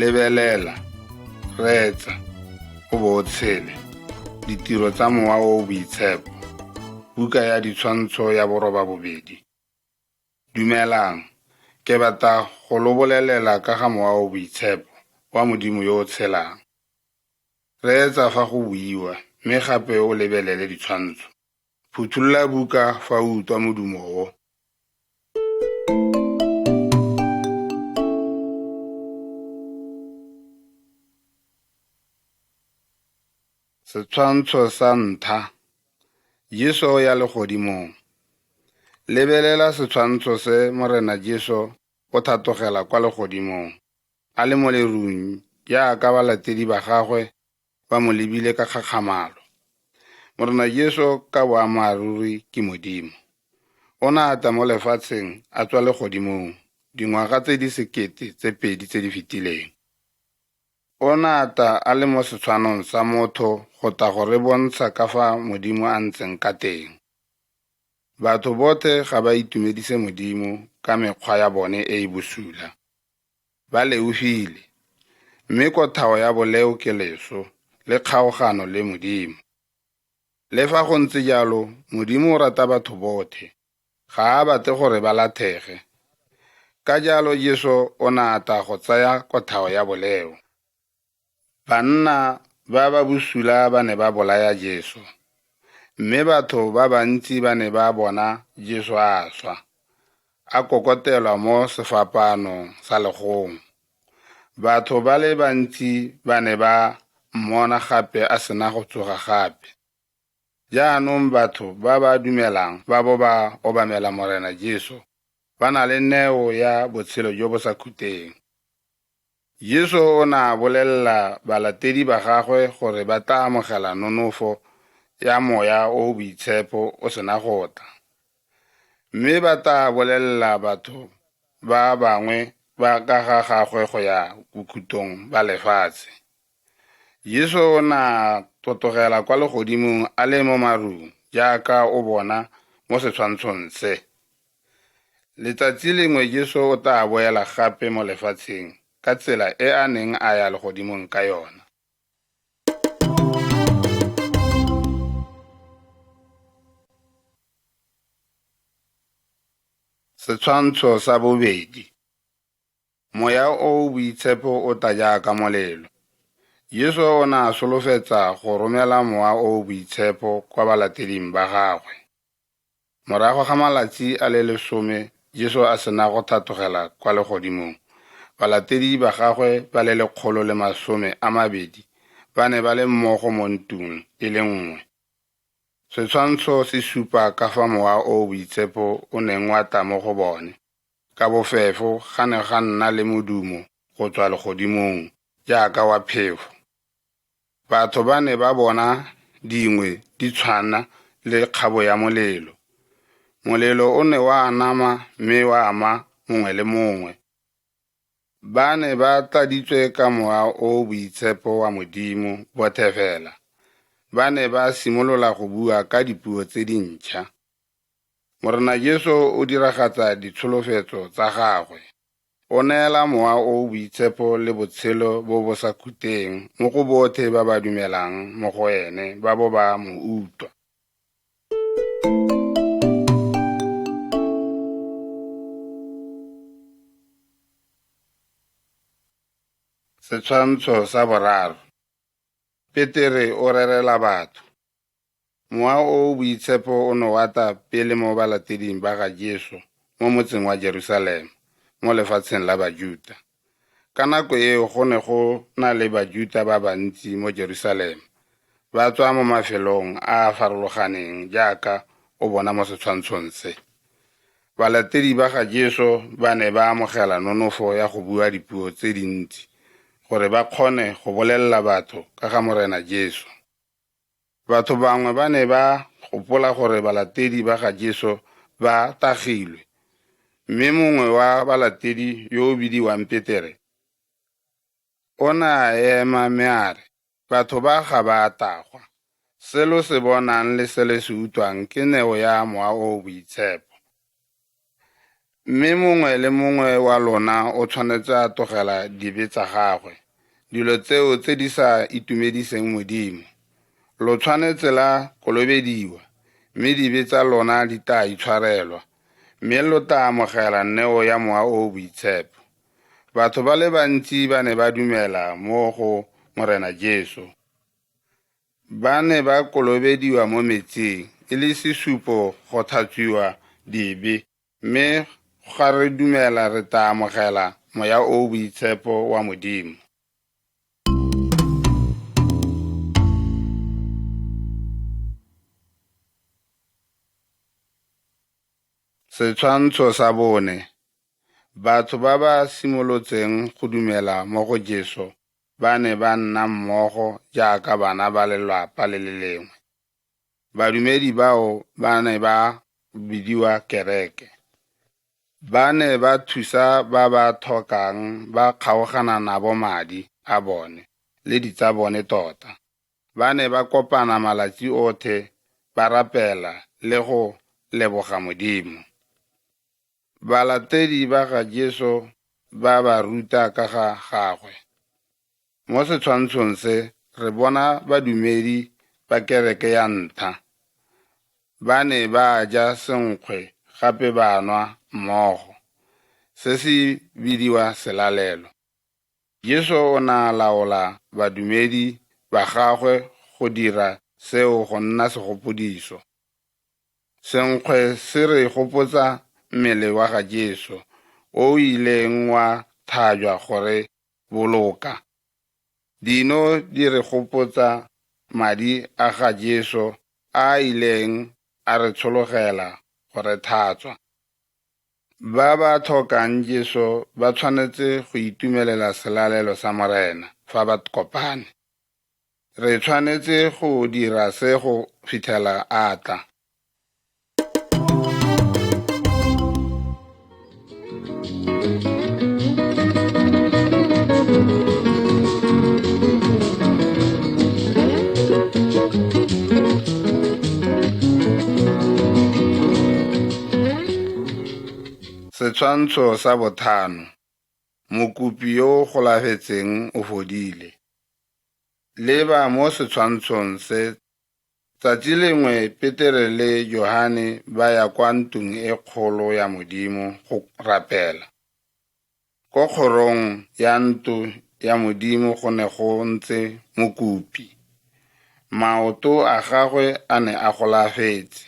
lebelela, reetsa, o bo o tshele, ditiro tsa mowa o boitshepo, buka ya ditshwantsho ya 92. Dumelang, ke batla go lobolelela ka ga mowa o boitshepo wa Modimo yo o tshelang. Reetsa fa go buiwa, mme gape o lebelele ditshwantsho. Phuthulla buka fa o utlwa modumo o. Setshwantsho sa ntlha, Jesu ya legodimong. Lebelela setshwantsho se Morena Jesu o thatogela kwa legodimong, a le mo lerung, jaaka balatedi ba gagwe ba mo lebile ka kgakgamalo. Morena Jesu ka boammaaruri ke Modimo. O ne a tla mo lefatsheng a tswa legodimong, dingwaga tse di 2,000 tse di fetileng. O ne a tla a le mo setshwanong sa motho go tla go re bontsha ka fa Modimo a ntseng ka teng. Batho botlhe ga ba itumedise Modimo ka mekgwa ya bone e e bosula. Ba leofile, mme kotlhao ya boleo ke leso le kgaogano le Modimo. Le fa go ntse jalo, Modimo o rata batho botlhe, ga a batle gore ba latlhege. Ka jalo Jesu o ne a tla go tsaya kotlhao ya boleo. Banna ba ba bosula ba ne ba bolaya Jesu, mme batho ba bantsi ba ne ba bona Jesu a swa, a kokotelwa mo sefapaanong sa legong. Batho ba le bantsi ba ne ba mmona gape a sena go tsoga gape. Jaanong batho ba ba dumelang ba bo ba obamela Morena Jesu ba na le neo ya botshelo jo bo sa khuteng. Jesu o ne a bolelela balatedi ba gagwe gore ba tla amogela nonofo ya moya o boitshepo o sena go tla. Mme ba tla bolelela batho ba bangwe ba ka ga gagwe go ya bokhutlong ba lefatshe. Jesu o ne a totogela kwa legodimong a le mo marung, jaaka o bona mo setshwantshong se. Letsatsi lengwe Jesu o tla boela gape mo lefatsheng ka tsela e a neng a ya legodimong ka yona. Setshwantsho sa bobedi, moya o boitshepo o tla jaaka molelo. Jesu o ne a solofetsa go romela mowa o boitshepo kwa balateding ba gagwe. Morago ga malatsi a le 10 Jesu a sena go thatogela kwa legodimong, balatedi ba gagwe ba le 120 ba ne ba le mmogo mo ntong e le nngwe. Setshwantsho se supa ka fa mowa o boitshepo o neng wa tla mo go bone. Ka bofefo ga ne ga nna le modumo go tswa legodimong, jaaka wa phefo. Batho ba ne ba bona dingwe di tshwana le kgabo ya molelo. Molelo o ne wa anama mme wa ama mongwe le mongwe. Ba ne ba tladitswe ka mowa o boitshepo wa Modimo botlhe fela. Ba ne ba simolola go bua ka dipuo tse dintšha. Morena Jesu o diragatsa ditsholofetso tsa gagwe. O neela mowa o boitshepo le botshelo bo bo sa khuteng mo go botlhe ba ba dumelang mo go ene ba bo ba mo utlwa. Setshwantsho sa boraro, Petere o rerela batho. Mowa o boitshepo o ne wa tla pele mo balateding ba ga Jesu mo motseng wa Jerusalema, mo lefatsheng la Bajuda. Ka nako eo go ne go na le Bajuda ba bantsi mo Jerusalema, ba tswa mo mafelong a a farologaneng jaaka o bona mo setshwantshong se. Balatedi ba ga Jesu ba ne ba amogela nonofo ya go bua dipuo tse dintsi, gore ba kgone go bolelela batho ka ga Morena Jesu. Batho bangwe ba ne ba gopola gore balatedi ba ga Jesu ba tagilwe, mme mongwe wa balatedi yo o bidiwang Petere o ne a ema mme a re, batho ba ga ba tagwa. Selo se bonang le se le se utlwang ke neo ya mowa o boitshepo. Mme mongwe le mongwe wa lona o tshwanetse a tlogela dibe tsa gagwe, dilo tseo tse di sa itumediseng Modimo. Lo tshwanetse la kolobediwa, mme dibe tsa lona di tla itshwarelwa, mme lo tla amogela neo ya mowa o boitshepo. Batho ba le bantsi ba ne ba dumela mo go Morena Jesu. Ba ne ba kolobediwa mo metsing e le sesupo go tlhatswiwa dibe, mme ga re dumela re tla amogela moya o boitshepo wa Modimo. Setshwantsho sa 4. Batho ba ba simolotseng go dumela mo go Jesu ba ne ba nna mmogo jaaka bana ba lelapa le le lengwe. Badumedi bao ba ne ba bidiwa kereke. Ba ne ba thusa ba ba tlhokang, ba kgaogana nabo madi a bone le di tsa bone tota. Ba ne ba kopana malatsi otlhe, ba rapela le go leboga Modimo. Balatedi ba ga Jesu ba ba ruta ka ga gagwe. Mo setshwantshong se, re bona badumedi ba kereke ya ntlha. Ba ne ba ja senkgwe gape ba nwa mmogo. Se se bidiwa selalelo. Jesu o na laola badumedi ba gagwe go dira seo go nna segopodiso. Senkgwe se re gopotsa mmele wa ga Jesu, o ileng wa thajwa gore boloka. Dino di re gopotsa madi a ga Jesu a ileng a re tshologela gore thatswa. Ba ba tlhokang Jesu ba tshwanetse go itumelela selalelo sa Morena fa ba kopane. Re tshwanetse go dira se go fitlhela a tla. Setshwantsho sa 5. Mokopi yo o golafetseng o fodile. Leba mo setshwantshong se, tsatsi lengwe Petere le Johane ba ya kwa ntlong e kgolo ya Modimo go rapela. Ko kgorong ya ntlo ya Modimo go ne go ntse mokopi. Maoto a gagwe a ne a golafetse.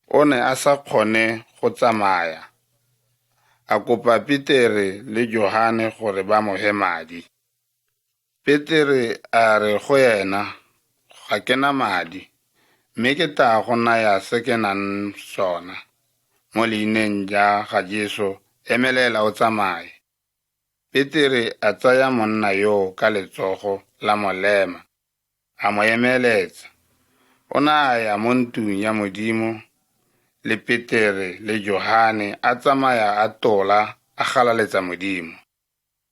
O ne a sa kgone go tsamaya. A kopa Petere le Johane gore ba mo fe madi. Petere a re go yena, ga ke na madi, mme ke tla go naya se ke nang sona. Mo leineng ja ga Jesu, emelela o tsamaye. Petere a tsaya monna yo ka letsogo la molema, a mo emeletsa. O na a ya mo ntlong ya Modimo, le Petere le Johane a tsamaya a tola a galaletsa Modimo.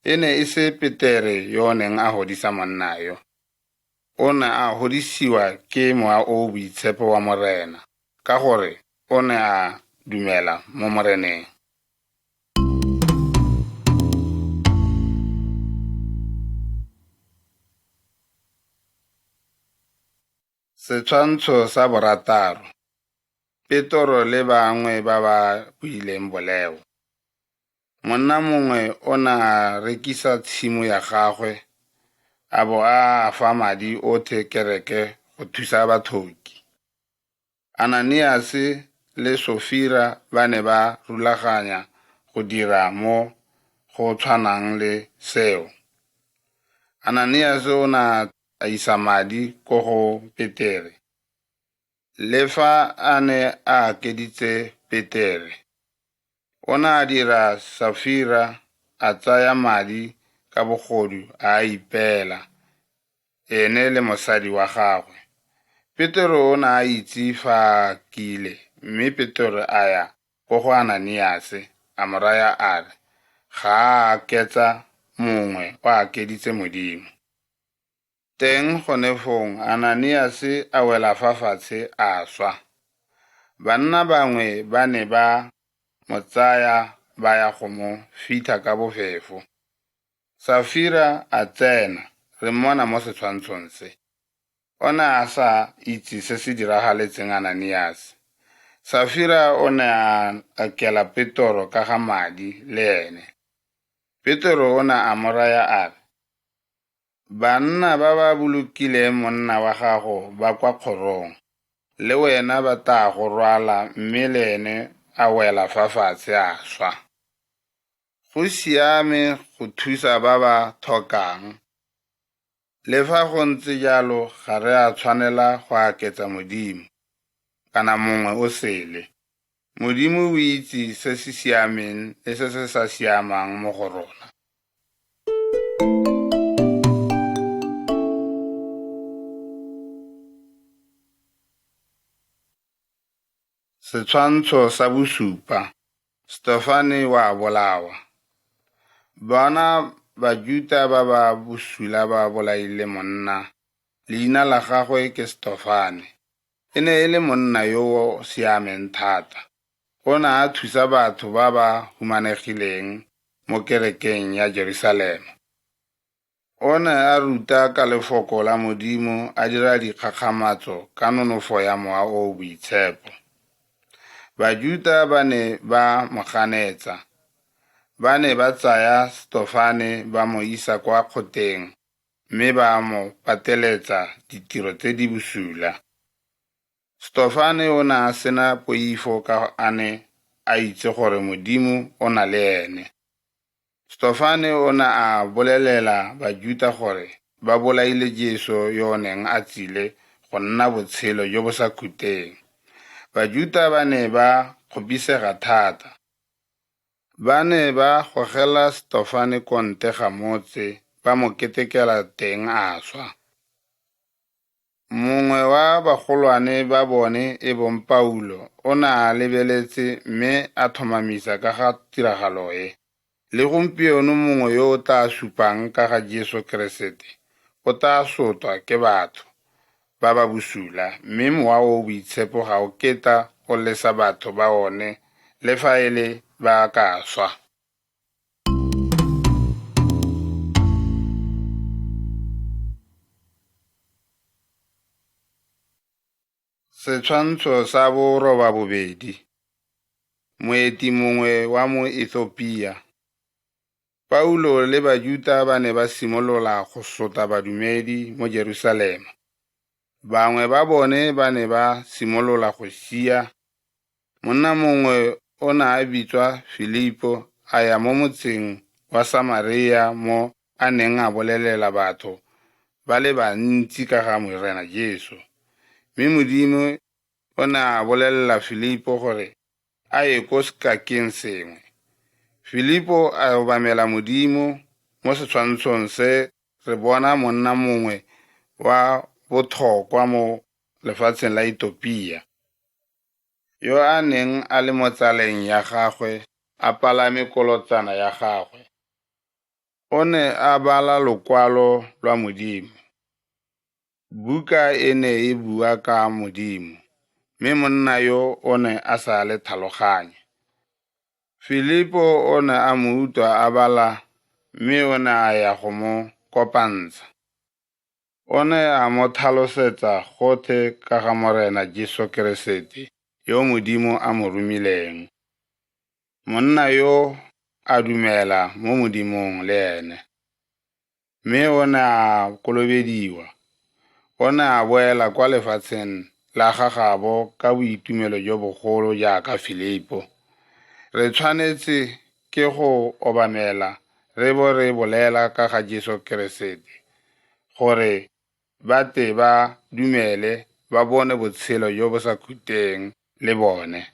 E ne e se Petere yo neng a godisa monna yo. O ne a godisiwa ke mowa o boitshepo wa Morena, ka gore o ne a dumela mo Moreneng. Setshwantsho sa 6. Petro le bangwe ba ba buileng boleo. Monna mongwe o na a rekisa tshimo ya gagwe, a bo a fa madi otlhe kereke go thusa bathoki. Ananiase le Sofira ba ne ba rulaganya go dira mo go tshwanang le seo. Ananiase o na a isa madi ko go Petere. Le fa a ne a akeditse Petere, o na a dira Safira a tsaya madi ka bogodu a ipeela, ene le mosadi wa gagwe. Petero o na a itse fa a kile, mme Petero a ya go go Ananiase a mo raya a re, ga a aketsa mongwe o akeditse Modimo. Teng gone fong Ananiase a wela fa fatshe a swa. Banna bangwe ba ne ba mo tsaya ba ya go mo fitlha ka bofefo. Safira a tsena, re mmona mo setshwantshong se. O ne a sa itse se se diragaletseng Ananias. Safira o ne a akela Petro ka ga madi le ene. Petro o ne a mo raya a re, banna ba ba bolokileng monna wa gago ba kwa kgorong, le wena ba tla go rwala mme le ene a wela fa fatshe a swa. Go siame go thusa ba ba thokang. Le fa go ntse jalo ga re a tshwanela go aketsa Modimo, kana mongwe o sele. Modimo o itse se se siameng le se se sa siamang mo go rona. Setshwantsho sa bosupa, Stefane wa bolawa. Bana Bajuda ba ba bosula ba bolaile monna, leina la gagwe ke Stefane. E ne e le monna yo o siameng thata. O ne a thusa batho ba ba humanegileng mo kerekeng ya Jerusalema. O ne a ruta ka lefoko la Modimo, a dira dikgakgamatso ka nonofo ya mowa o boitshepo. Bajuda ba ne ba mo ganetsa. Ba ne ba tsaya Stefane ba mo isa kwa kgoteng, mme ba mo pateletsa ditiro tse di bosula. Stefane o ne a sena poifo ka a ne a itse gore Modimo o na le ene. Stefane o ne a bolelela Bajuda gore ba bolaile Jesu yo o neng a tsile go nna botshelo jo bo sa khuteng. Bajuda ba ne ba kgopisega thata. Ba ne ba gogela Stefane ko ntle ga motse, ba mo ketekela teng a swa. Mongwe wa bagolwane ba bone e bong Paulo o ne a lebeletse mme a thomamisa ka ga tiragalo e. Le gompieno mongwe yo o tla supang ka ga Jesu Keresete o tla sotwa ke batho ba ba bosula, mme mowa o boitshepo ga o keta o lesa batho ba one le fa e le ba ka swa. Setshwantsho sa boroba bobedi. Moeti mongwe wa mo Ethiopia. Paulo le Bajuda ba ne ba simolola go sota badumedi mo Jerusalema. Bangwe ba bone ba ne ba simolola go sia. Monna mongwe o ne a bitswa Filipo a ya mo motseng wa Samaria mo a neng a bolelela batho ba le bantsi ka ga Morena Jesu. Mme Modimo o ne a bolelela Filipo gore a ye ko sekakeng sengwe. Filipo a obamela Modimo. Mo setshwantshong se re bona monna mongwe wa botlhokwa mo lefatsheng la Ethiopia, yo a neng a le mo tsaleng ya gagwe a palame kolotsana ya gagwe. O ne a bala lokwalo lwa Modimo. Buka e ne e bua ka Modimo, mme monna yo o ne a sa le tlhaloganye. Filipo o ne a mo utlwa a bala, mme o ne a ya go mo kopantsha. O ne a mo tlhalosetsa gotlhe ka ga Morena Jesu Keresete yo Modimo a mo romileng. Monna yo a dumela mo Modimong le ene, mme o ne a kolobediwa. O ne a boela kwa lefatsheng la gagabo ka boitumelo jo bogolo jaaka Filipo. Re tshwanetse ke go obamela re bo re bolela ka ga Jesu Keresete, gore ba te ba dumele ba bone botshelo jo bo sa khuteng le bone.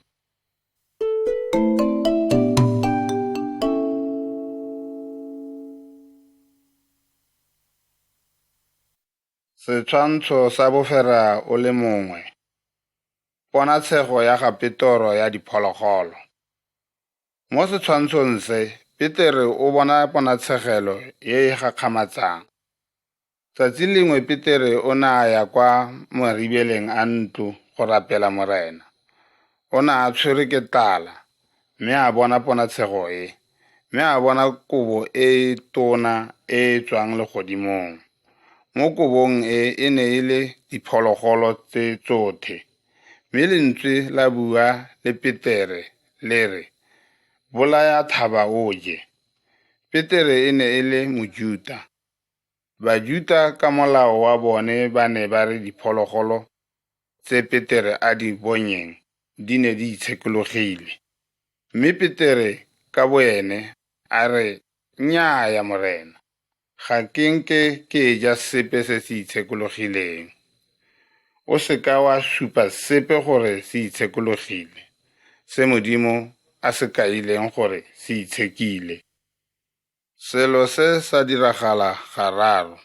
Setshwantsho sa bofera o le mongwe. Ponatshego ya ga Petro ya diphologolo. Mo setshwantshong se, Petere o bona ponatshegelo e e gakgamatsang. Tsatsi lengwe Petere o ne a ya kwa maribeleng a ntlo go rapela Morena. O ne a tshwere ke tlala, mme a bona ponatshego e, mme a bona kobo e tona e tswang legodimong. Mo kobong e ne e le diphologolo tse tsotlhe, mme lentswe la bua le Petere le re, "Bolaya thaba o je." Petere e ne e le Mojuda. Bajuda ka molao wa bone ba ne ba re diphologolo tse Petere a di bonyeng di ne di itshekologile. Mme Petere ka boene a re, "Nnyaa Morena, ga ke nke ke ja sepe se se itshekologileng. O seka wa supa sepe gore se itshekologile, se Modimo a se kaileng gore se itshekile." Selo se sa diragala gararo.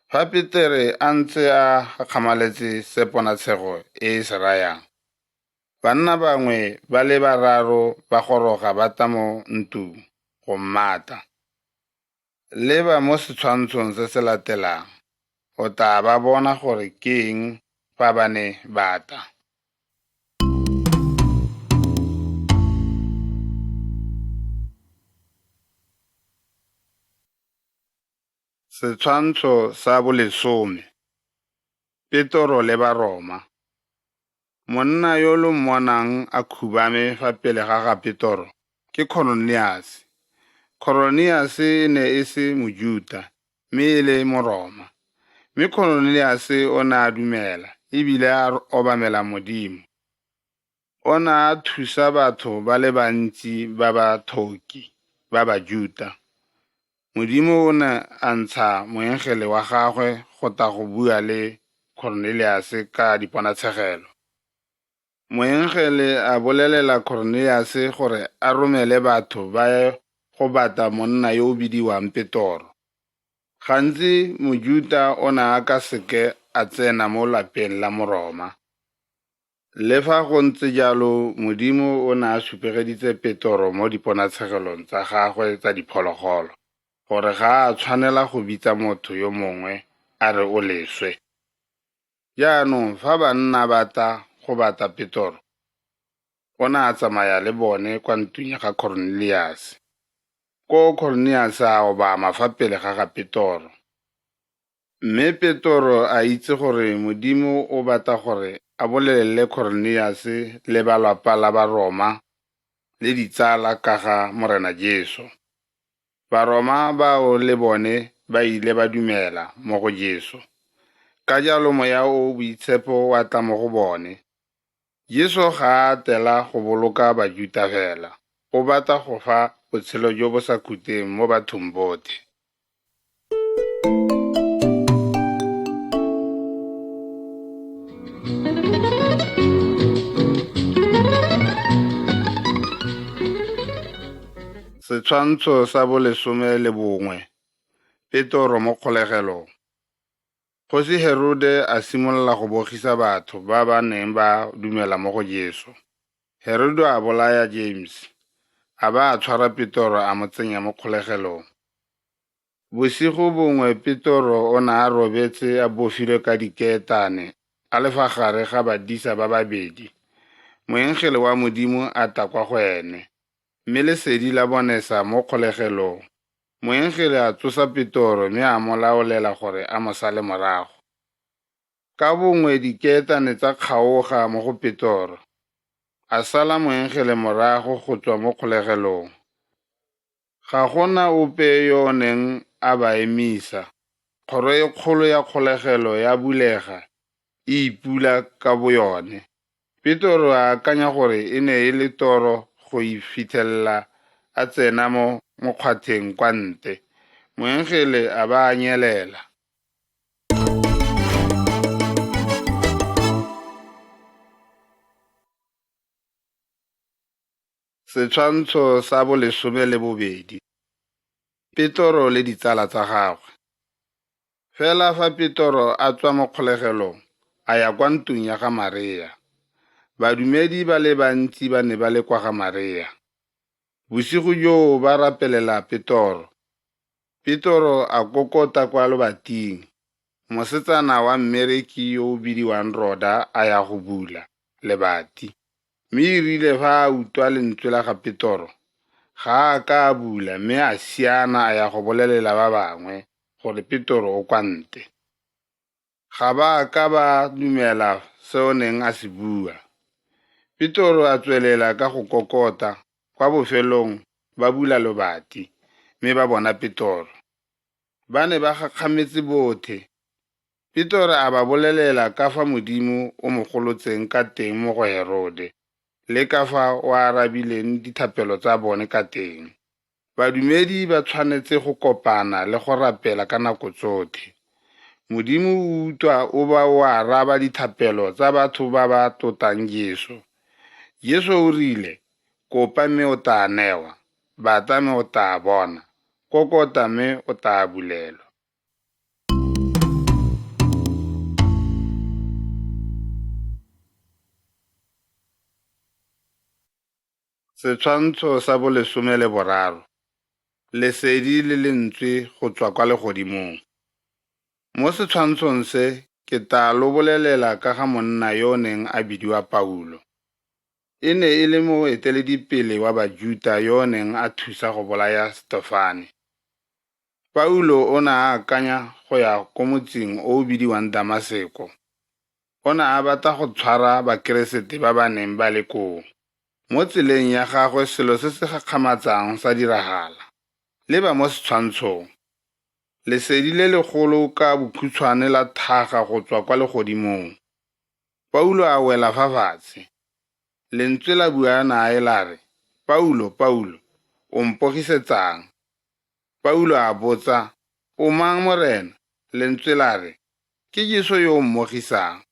Fa Petere a ntse a gakgamaletse se ponatshego e se rayang, banna bangwe ba le bararo ba goroga ba tla mo ntlong go mmata. Leba mo setshwantshong se se latelang, o tla ba bona gore ke eng fa ba ne ba tla. Setshwantsho sa 10. Petoro le Baroma. Monna yo lo mmonang a khubame fa pele ga Petoro ke Kornelius. Kornelius ne e se Mojuda, mme e le Moroma. Mme Kornelius o ne a dumela, ebile a obamela Modimo. O ne a thusa batho ba le bantsi ba ba thoki, ba Bajuda. Modimo o ne a ntsha moengele wa gagwe go ta go bua le Kornelius ka diponatshegelo. Moengele a bolelela Kornelius gore a romele batho ba ye go bata monna yo o bidiwang Petoro. Gantsi Mojuda o ne a ka seke a tsena mo lapeng la Moroma. Le fa go ntse jalo, Modimo o ne a supegeditse Petoro mo diponatshegelong tsa gagwe tsa diphologolo, gore ga a tshwanela go bitsa motho yo mongwe a re o leswe. Jaanong fa banna ba tla go bata Petoro, o ne a tsamaya le bone kwa ntlong ya ga Kornelius. Ko Kornelius a obama fa pele ga Petoro. Mme Petoro a itse gore Modimo o batla gore a bolelele Kornelius le ba lapa la Baroma le ditsala ka ga Morena Jesu. Baroma bao le bone ba ile ba dumela mo go Jesu. Ka jalo moya o boitshepo wa tla mo go bone. Jesu ga a tela go boloka Bajuda fela, o batla go fa botshelo jo bo sa khuteng mo bathong botlhe. Setshwantsho sa 11. Petoro mo kgolegelong. Kgosi Herode a simolola go bogisa batho ba ba neng ba dumela mo go Jesu. Herode a bolaya James, a ba a tshwara Petoro a mo tsenya mo kgolegelong. Bosigo bongwe Petoro o ne a robetse a bofilwe ka diketane a le fa gare ga badisa ba babedi. Moengele wa Modimo a tla kwa go ene, mme lesedi la bonesa mo kgolegelong. Moengele a tsosa Petoro mme a mo laolela gore a mo sale morago. Ka bongwe diketane tsa kgaoga mo go Petoro, a sala moengele morago go tswa mo kgolegelong. Ga gona ope yo o neng a ba emisa. Kgoro e kgolo ya kgolegelo ya bulega, e ipula ka boyone. Petoro a akanya gore e ne e le toro go ifitlhelela a tsena mo mokgwatheng kwa ntle. Moengele a ba a nyelela. Setshwantsho sa 12. Petoro le ditsala tsa gagwe. Fela fa Petoro a tswa mo kgolegelong, a ya kwa ntlong ya ga Maria. Badumedi ba le bantsi ba ne ba le kwa ga Maria. Bosigo joo ba rapelela Petoro. Petoro a kokota kwa lobating. Mosetsana wa mmereki yo o bidiwang Roda a ya go bula lebati. Mme e rile fa a utlwa lentswe la ga Petoro, ga a ka a bula mme a siana a ya go bolelela ba bangwe gore Petro o kwa ntle. Ga ba ka ba dumela se o neng a se bua. Petro a tswelela ka go kokota, kwa bofelong ba bula lobati, mme ba bona Petro. Ba ne ba gakgametse bothe. Petro a ba bolelela ka fa Modimo o mo golotseng ka teng mo go Herode, le ka fa o arabileng dithapelo tsa bone ka teng. Badumedi ba tshwanetse go kopana le go rapela ka nako tsotlhe. Modimo o utlwa o ba o araba dithapelo tsa batho ba ba totang Jesu. Jesu o rile, kopa mme o tla newa, bata mme o tla bona, kokota mme o tla bulelwa. Setshwantsho sa 13. Lesedi le lentswe go tswa kwa legodimong. Mo setshwantshong se ke tla lo bolelela ka ga monna yo o neng a bidiwa Paulo. E ne e le moeteledipele wa Bajuda yo o neng a thusa go bolaya Stefane. Paulo o ne a akanya go ya ko motseng o o bidiwang Damaseko. O ne a batla go tshwara bakeresete ba ba neng ba le koo. Mo tseleng ya gagwe selo se se gakgamatsang sa diragala. Leba mo setshwantshong. Lesedi le legolo ka bokhutshwane la tlhaga go tswa kwa legodimong. Paulo a wela fa fatshe. Lentswe la bua nae la re, Paulo, Paulo, o mpogisetsang? Paulo a botsa, o mang morena? Lentswe la re, ke Jesu yo o mmogisang.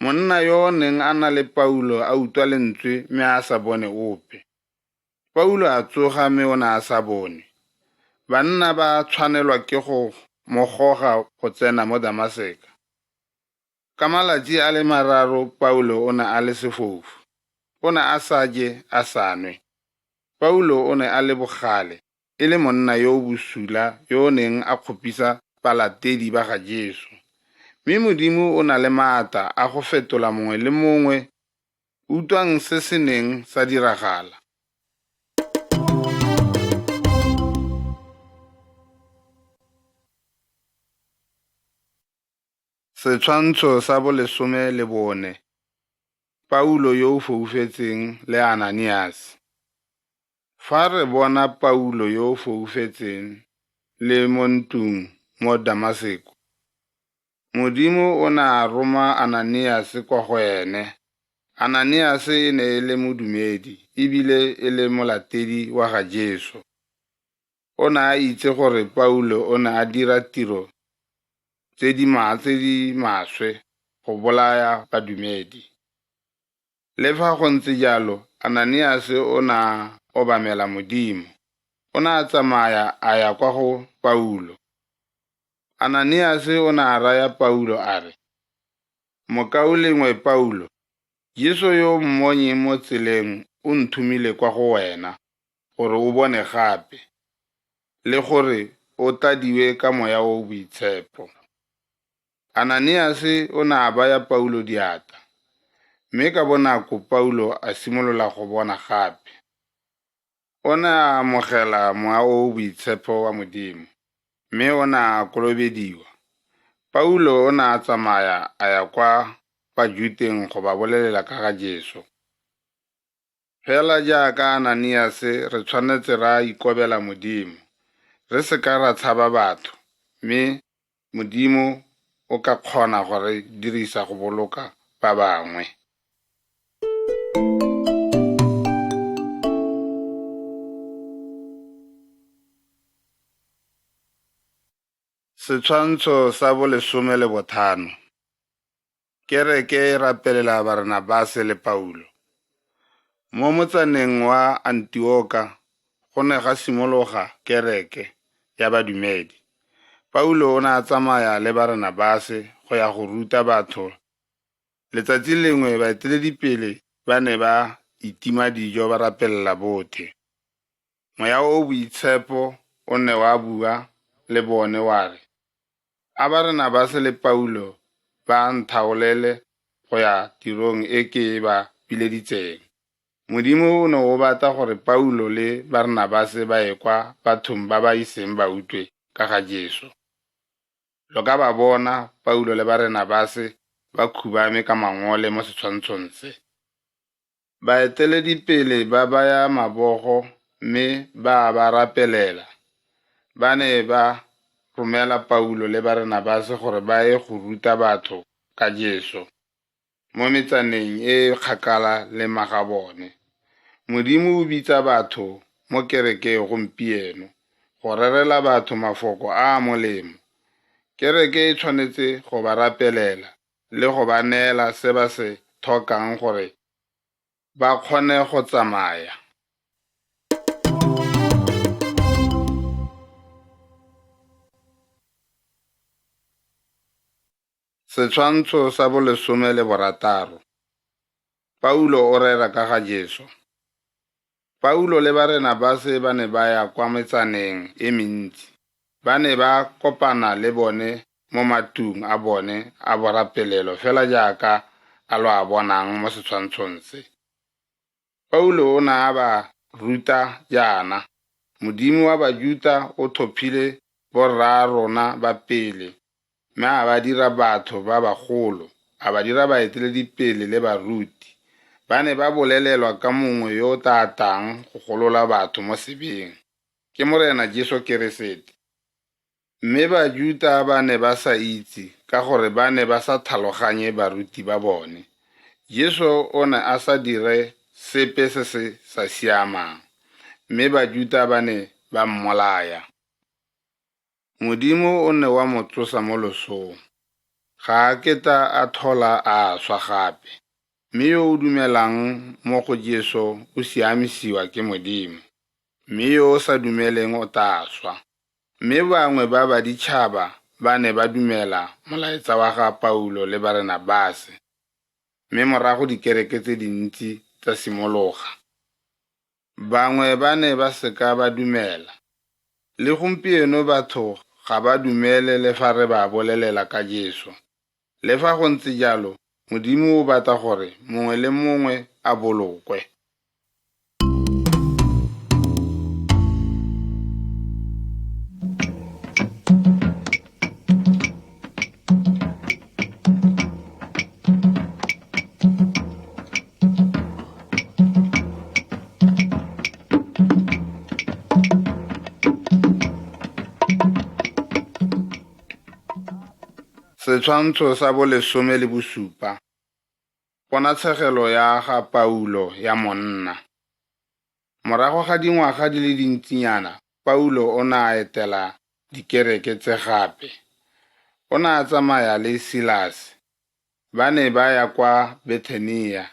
Monna yo o neng a na le Paulo a utlwa lentswe mme a sa bone ope. Paulo a tsoga mme o ne a sa bone. Banna ba tshwanelwa ke go mogoga go tsena mo Damaseka. Ka malatsi a le 3 Paulo o ne a le sefofu. O ne a sa je a sa nwe. Paulo o ne a le bogale, e le monna yo o bosula yo o neng a kgopisa balatedi ba ga Jesu. Mme Modimo o na le maatla a go fetola mongwe le mongwe utlwang se se neng sa diragala. Setshwantsho sa 14. Paulo yo o foufetseng le Ananias. Fa re bona Paulo yo o foufetseng le mo ntung mo Damaseko, Modimo o ne a roma Ananias kwa go ene. Ananias e ne e le modumedi, ebile e le molatedi wa ga Jesu. O ne a itse gore Paulo o ne a dira tiro tse di maswe go bolaya badumedi. Le fa go ntse jalo, Ananias o ne a obamela Modimo. O ne a tsamaya a ya kwa go Paulo. Ananias o ne a raya Paulo a re, Mokaulengwe Paulo, Jesu yo mmonye mo tseleng o nthumile kwa go wena, gore o bone gape, le gore o tladiwe ka moya o boitshepo. Ananias o ne a baya Paulo diatla, mme ka bonako Paulo a simolola go bona gape. O ne a amogela moya o boitshepo wa Modimo, mme o ne a kolobediwa. Paulo o ne a tsamaya a ya kwa Bajuteng go ba bolelela ka ga Jesu. Fela jaaka Ananias re tshwanetse ra ikobela Modimo, re se ka ra tshaba batho, mme Modimo o ka kgona gore dirisa go boloka ba bangwe. Setshwantsho sa 15. Kereke e rapelela Barnabase le Paulo. Mo motsaneng wa Antioka go ne ga simologa kereke ya badumedi. Paulo o ne a tsamaya le Barnabase go ya go ruta batho. Letsatsi lengwe baeteledipele ba ne ba itima dijo ba rapelela bothe. Moya o boitshepo o ne wa bua le bone wa re, a Barnabase le Paulo ba nthaolele go ya tirong e ke ba bileditseng. Modimo o ne o batla gore Paulo le Barnabase ba ye kwa bathong ba ba iseng ba utlwe ka ga Jesu. Lo ka ba bona Paulo le Barnabase ba khubame ka mangole mo setshwantshong se. Baeteledipele ba baya mabogo mme ba rapelela. Ba ne ba romela Paulo le Barnabase gore ba ye go ruta batho ka Jesu mo metsaneng e kgakala le magabone. Modimo o bitsa batho mo kerekeng gompieno go rerela batho mafoko a molemo. Kereke e tshwanetse go ba rapelela le go ba neela se ba se tlhokang gore ba kgone go tsamaya. Setshwantsho sa 16. Paulo o rera ka ga Jesu. Paulo le Barnabase ba ne ba ya kwa metsaneng e mentsi. Ba ne ba kopana le bone mo matung a bone a borapelelo fela jaaka a lo a bonang mo setshwantshong se. Paulo o ne a ba ruta jaana, Modimo wa Bajuda o thophile borra rona ba pele, mme a ba dira batho ba bagolo, a ba dira baeteledipele le baruti. Ba ne ba bolelelwa ka mongwe yo o tlang go golola batho mo sebeng, ke Morena Jesu Keresete. Mme Bajuda ba ne ba sa itse ka gore ba ne ba sa tlhaloganye baruti ba bone. Jesu o ne a sa dire sepe se se sa siamang, mme Bajuda ba ne ba mmolaya. Modimo o ne wa mo tsosa mo losong. Ga a keta a tlhola a swa gape. Mme yo o dumelang mo go Jesu o siamisiwa ke Modimo, mme yo o sa dumeleng o tla swa. Mme bangwe ba baditšhaba ba ne ba dumela molaetsa wa ga Paulo le Barnabase, mme morago dikereke tse dintsi tsa simologa. Bangwe ba ne ba seka ba dumela. Le gompieno batho ga ba dumele le fa re ba bolelela ka Jesu. Le fa go ntse jalo, Modimo o batla gore mongwe le mongwe a bolokwe. Setshwantsho sa 17. Ponatshegelo ya ga Paulo ya monna. Morago ga dingwaga di le dintsinyana, Paulo o ne a etela dikereke tse gape. O ne a tsamaya le Silase. Ba ne ba ya kwa Bethenia,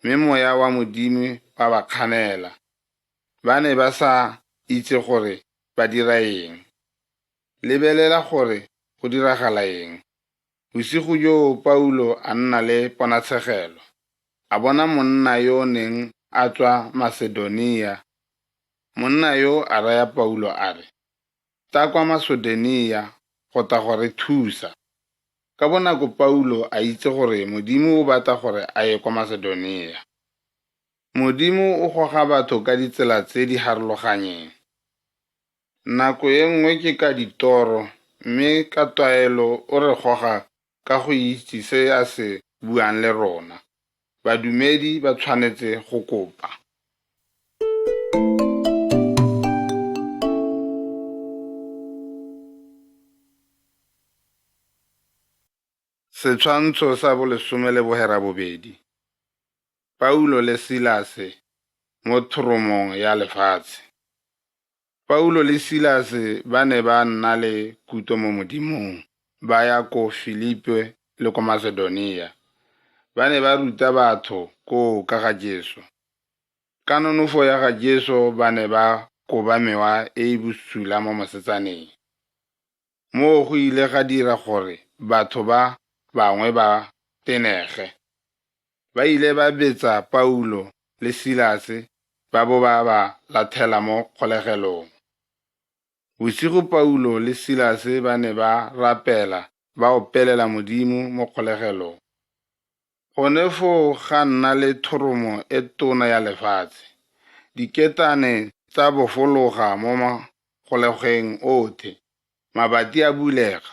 mme moya wa Modimo wa ba kganela. Ba ne ba sa itse gore ba dira eng. Lebelela gore go diragala eng. Bosigo joo Paulo a nna le ponatshegelo. A bona monna yo o neng a tswa Masedonia. Monna yo a raya Paulo a re, "Ta kwa Masedonia go tla go re thusa." Ka bonako Paulo a itse gore Modimo o batla gore a ye kwa Masedonia. Modimo o goga batho ka ditsela tse di harologanyeng. Nako e nngwe ke ka ditoro, mme ka tlwaelo o re goga ka go itse se a se buang le rona. Badumedi ba tshwanetse go kopa. Setshwantsho sa 12. Paulo le Silase mo thoromong ya lefatshe. Paulo le Silase ba ne ba nna le kuto mo Modimong, ba ya ko Filipe le ko Masedonia. Ba ne ba ruta batho koo ka ga Jesu. Ka nonofo ya ga Jesu ba ne ba koba mewa e e bosula mo mosetsaneng. Moo go ile ga dira gore batho ba bangwe ba tenege. Ba ile ba betsa Paulo le Silase ba bo ba lathela mo kgolegelong. Bosigo Paulo le Silase ba ne ba rapela ba opelela Modimo mo kgolegelong. Gone foo ga nna le thoromo e tona ya lefatshe, diketane tsa bofologa mo magolegeng otlhe, mabati a bulega.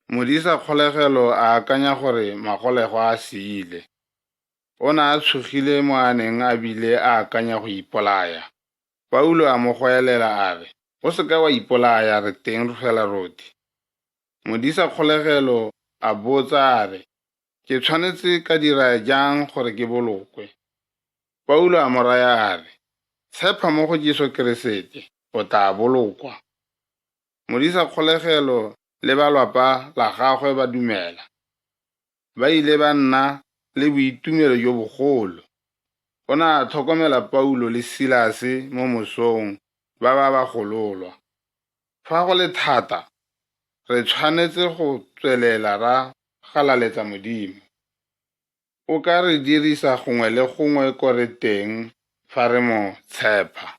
Modisa kgolegelo a akanya gore magolego a siile. O ne a tshogile mo a neng a bile a akanya go ipolaya. Paulo a mo goelela a re, "O seka wa ipolaya, re teng fela rotlhe." Modisa kgolegelo a botsa a re, "Ke tshwanetse ka dira jang gore ke bolokwe?" Paulo a mo raya a re, "Tshepa mo go Jesu Keresete, o tla bolokwa." Modisa kgolegelo le ba lapa la gagwe ba dumela. Ba ile ba nna le boitumelo jo bogolo. O ne a tlhokomela Paulo le Silase mo mosong ba gololwa. Fa go le thata, re tshwanetse go tswelela ra galaletsa Modimo. O ka re dirisa gongwe le gongwe ko re teng fa re mo tshepa.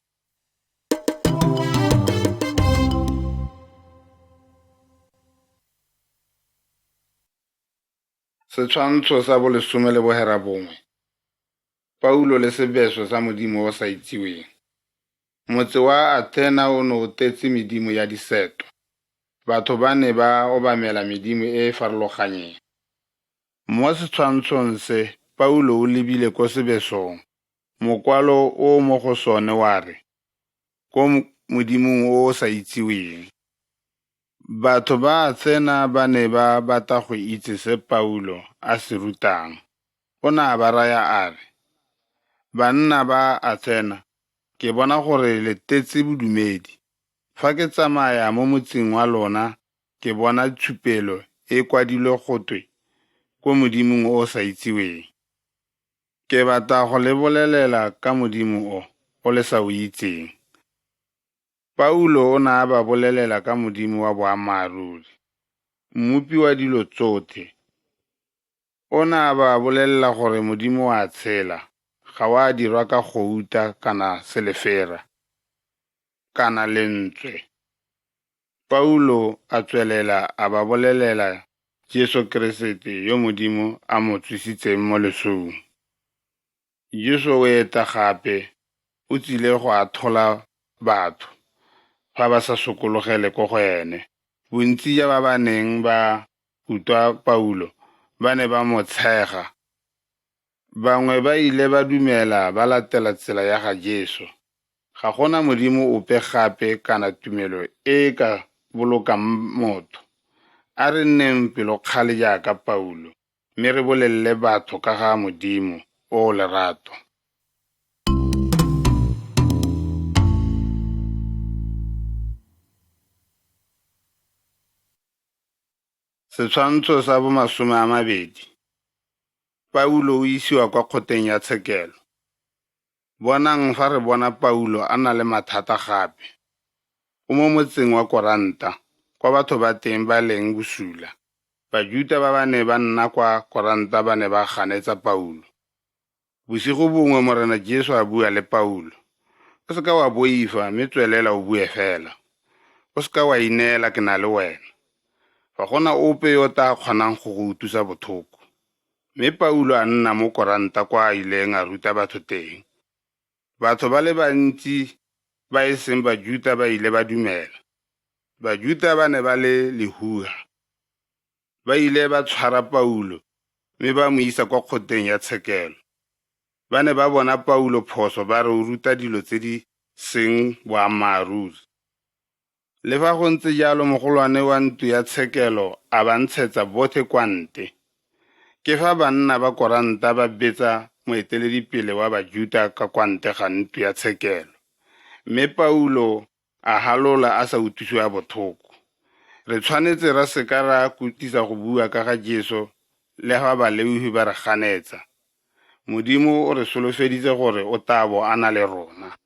Setshwantsho sa 11. Paulo le sebeso sa modimo o sa itsiweng. Motse wa Athena o ne o tletse medimo ya diseto. Batho ba ne ba obamela medimo e e farologaneng. Mo setshwantshong se, Paulo o lebile ko sebesong. Mokwalo o mo go sone wa re, ko modimong o sa itsiweng. Batho ba Athena ba ne ba batla go itse se Paulo a se rutang. O ne a ba raya a re, "Banna ba Athena, ke bona gore le tletse bodumedi. Fa ke tsamaya mo motseng wa lona, ke bona tshupelo e kwadilwe gotwe ko modimong o sa itsiweng. Ke batla go le bolelela ka modimo o le sa o itseng." Paulo o ne a ba bolelela ka modimo wa boammaaruri, mmupi wa dilo tsotlhe. O ne a ba bolelela gore modimo wa tshela, ga wa dirwa ka gouta kana selefera, kana lentswe. Paulo a tswelela a ba bolelela Jesu Keresete yo modimo a mo tlisitseng mo lesong. Jesu o eta gape, o tsile go atlhola batho fa ba sa sokologele ko go ene. Bontsi ja ba neng ba utlwa Paulo ba ne ba mo tshega. Bangwe ba ile ba dumela ba latela tsela ya ga Jesu. Ga gona modimo ope gape kana tumelo e ka bolokang motho. A re nneng pelokgale jaaka Paulo, mme re bolelele batho ka ga modimo o lerato. Setshwantsho sa 20. Paulo o isiwa kwa kgoteng ya tshekelo. Bonang fa re bona Paulo a na le mathata gape. O mo motseng wa Koranta, kwa batho ba teng ba leng bosula. Bajuda ba ne ba nna kwa Koranta ba ne ba ganetsa Paulo. Bosigo bongwe Morena Jesu a bua le Paulo, "O seka wa boifa mme tswelela o bue fela. O seka wa ineela ke na le wena. Fa gona ope yo tla kgonang go go utlwisa botlhoko." Mme Paulo a nna mo Koranta kwa a ileng a ruta batho teng. Batho ba le bantsi ba e seng Bajuda ba ile ba dumela. Bajuda ba ne ba le lehua. Ba ile ba tshwara Paulo mme ba mo isa kwa kgoteng ya tshekelo. Ba ne ba bona Paulo phoso ba re o ruta dilo tse di seng boammaaruri. Le fa go ntse jalo mogolwane wa ntlo ya tshekelo a ba ntshetsa botlhe kwa nte. Ke fa banna ba Koranta ba betsa moeteledipele wa Bajuda ka kwa nte ga ntlo ya tshekelo. Mme Paulo a halola a sa utlwisiwa botlhoko. Re tshwanetse ra seka ra kutisa go bua ka ga Jesu le fa baleuhi ba re ganetsa. Modimo o re solofeditse gore o tabo a na le rona.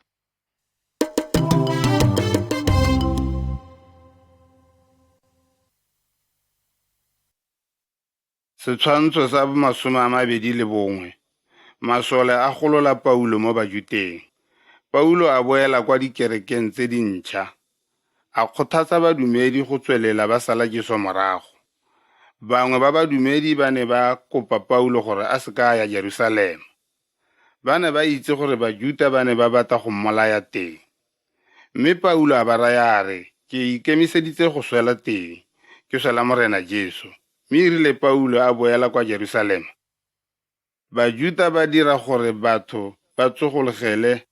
Setshwantsho sa 21. Masole a golola Paulo mo Bajuteng. Paulo a boela kwa dikerekeng tse dintšha. A kgothatsa badumedi go tswelela ba sala Jesu morago. Bangwe ba badumedi ba ne ba kopa Paulo gore a se ka ya Jerusalema. Ba ne ba itse gore Bajuda ba ne ba batla go mmolaya teng. Mme Paulo a ba raya a re, ke ikemiseditse go swela teng, ke swela morena Jesu. Mme erile Paulo a boela kwa Jerusalema. Bajuda ba dira gore batho ba tsogologele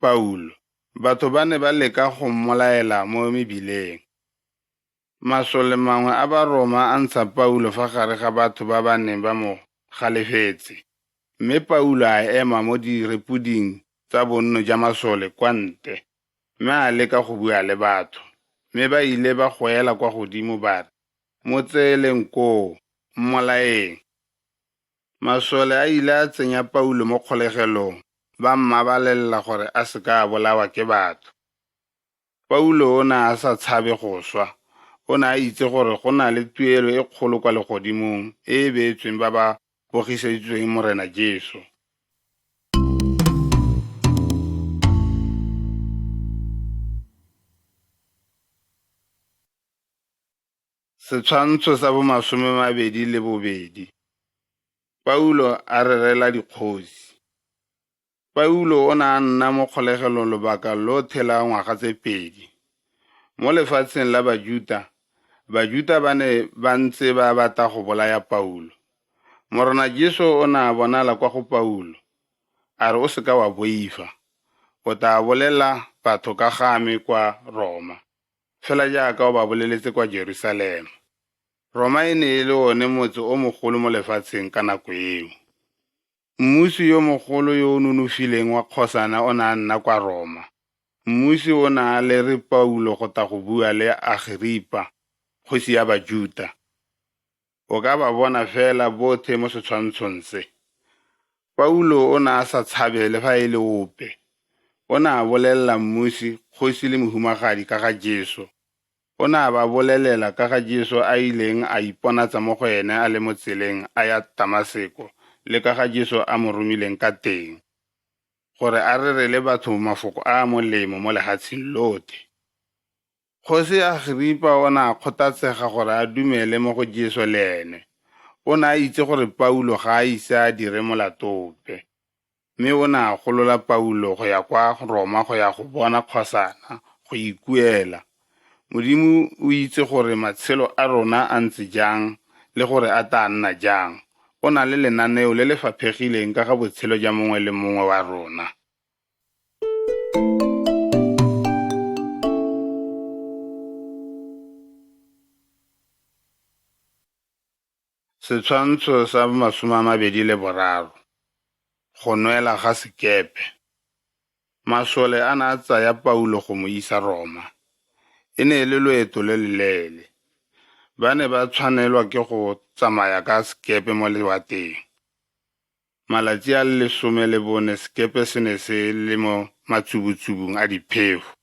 Paulo. Batho ba ne ba leka go mmolaela mo mebileng. Masole mangwe a ba Roma a ntsha Paulo fa gare ga batho ba ba neng ba mo galefetse. Mme Paulo a ema mo direpoding tsa bonno ja masole kwa ntle. Mme a leka go bua le batho. Mme ba ile ba goela kwa godimo ba re, mo tseeleng koo, mmolaeng. Masole a ile a tsenya Paulo mo kgolegelong, ba mmabalela gore a se ka bolawa ke batho. Paulo o ne a sa tshabe go swa. O ne a itse gore go na le tuelo e kgolo kwa legodimong e e beetsweng ba ba bogiseditsweng morena Jesu. Setshwantsho sa bo 22. Paulo a rerela dikgosi. Paulo o ne a nna mo kgolegelong lobaka lotlhe la ngwaga tse 2. Mo lefatsheng la Bajuda ba ne ba ntse ba batla go bolaya Paulo. Morena Jesu o ne a bonala kwa go Paulo, a re o se ka wa boifa. O tla bolela batho ka game kwa Roma, fela jaaka o ba boleletse kwa Jerusalema. Roma e ne e le one motse o mogolo mo lefatsheng ka nako eo. Mmusi yo mogolo yo o nonofileng wa kgosana o ne a nna kwa Roma. Mmusi o ne a lere Paulo go ta go bua le Agripa, kgosi ya Bajuda. O ka ba bona fela botlhe mo setshwantshong se. Paulo o ne a sa tshabe le fa e le ope. O ne a bolelela mmusi, kgosi le mohumagadi ka ga Jesu. O ne a ba bolelela ka ga Jesu a ileng a iponatsa mo go ene a le mo tseleng a ya Damaseko, le ka ga Jesu a mo romileng ka teng, gore a rerele batho mafoko a molemo mo lehatsheng lotlhe. Kgosi Agripa o ne a kgothatsega gore a dumele mo go Jesu le ene. O ne a itse gore Paulo ga a ise a dire molatope. Mme o ne a golola Paulo go ya kwa Roma go ya go bona kgosana, go ikuela. Modimo o itse gore matshelo a rona a ntse jang le gore a tla nna jang. O na le lenaneo le le faphegileng ka ga botshelo ja mongwe le mongwe wa rona. Setshwantsho sa 23. Go nwela ga sekepe. Masole a ne a tsaya Paulo go mo isa Roma. E ne e le loeto le leleele. Ba ne ba tshwanelwa ke go tsamaya ka sekepe mo lewateng. Malatsi a 14 sekepe se ne se le mo matsubutsubung a diphefo.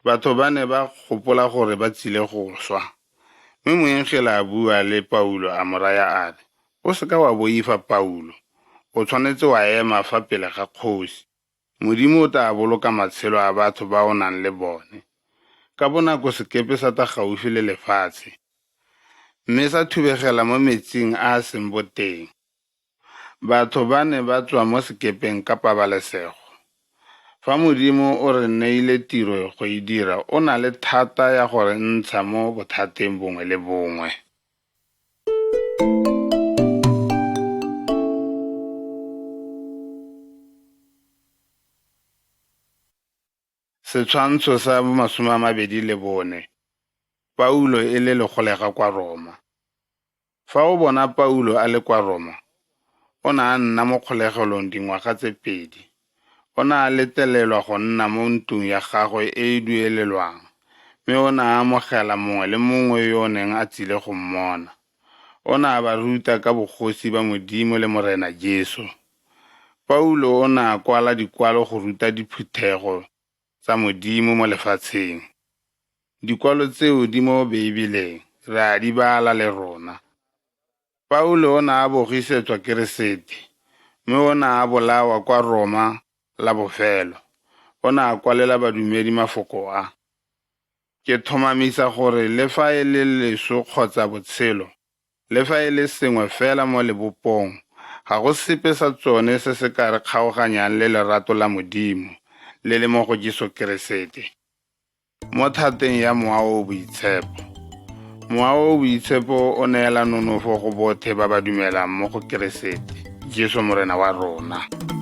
Batho ba ne ba gopola gore ba tsile go swa. Mme moengela a bua le Paulo a mo raya a re, o se ka wa boifa Paulo. O tshwanetse wa ema fa pele ga kgosi. Modimo o tla boloka matshelo a batho ba o nang le bone. Ka bonako sekepe sa ta gaufi le lefatshe, mme sa thubegela mo metsing a a seng boteng. Batho ba ne ba tswa mo sekepeng ka pabalesego. Fa Modimo o re neile tiro go e dira, o na le thata ya gore ntsha mo bothateng bongwe le bongwe. Setshwantsho sa 24. Paulo e le legolega kwa Roma. Fa o bona Paulo a le kwa Roma, o ne a nna mo kgolegelong dingwaga tse 2. O ne a letelelwa go nna mo ntlong ya gagwe e e duelelwang, mme o ne a amogela mongwe le mongwe yo o neng a tsile go mmona. O ne a ba ruta ka bogosi ba Modimo le morena Jesu. Paulo o ne a kwala dikwalo go ruta diphuthego tsa Modimo mo lefatsheng. Dikwalo tseo di mo Beibileng, re a di bala le rona. Paulo o ne a bogisetswa Keresete, mme o ne a bolawa kwa Roma la bofelo. O ne a kwalela badumedi mafoko a. ke thomamisa gore le fa e le leso kgotsa botshelo, le fa e le sengwe fela mo lebopong, ga go sepe sa tsone se se ka re kgaoganyang le lerato la Modimo le le mo go Jesu Keresete. Mo thateng ya mowa o boitshepo. Mowa o boitshepo o neela nonofo go botlhe ba ba dumelang mo go Keresete, Jesu Morena wa rona.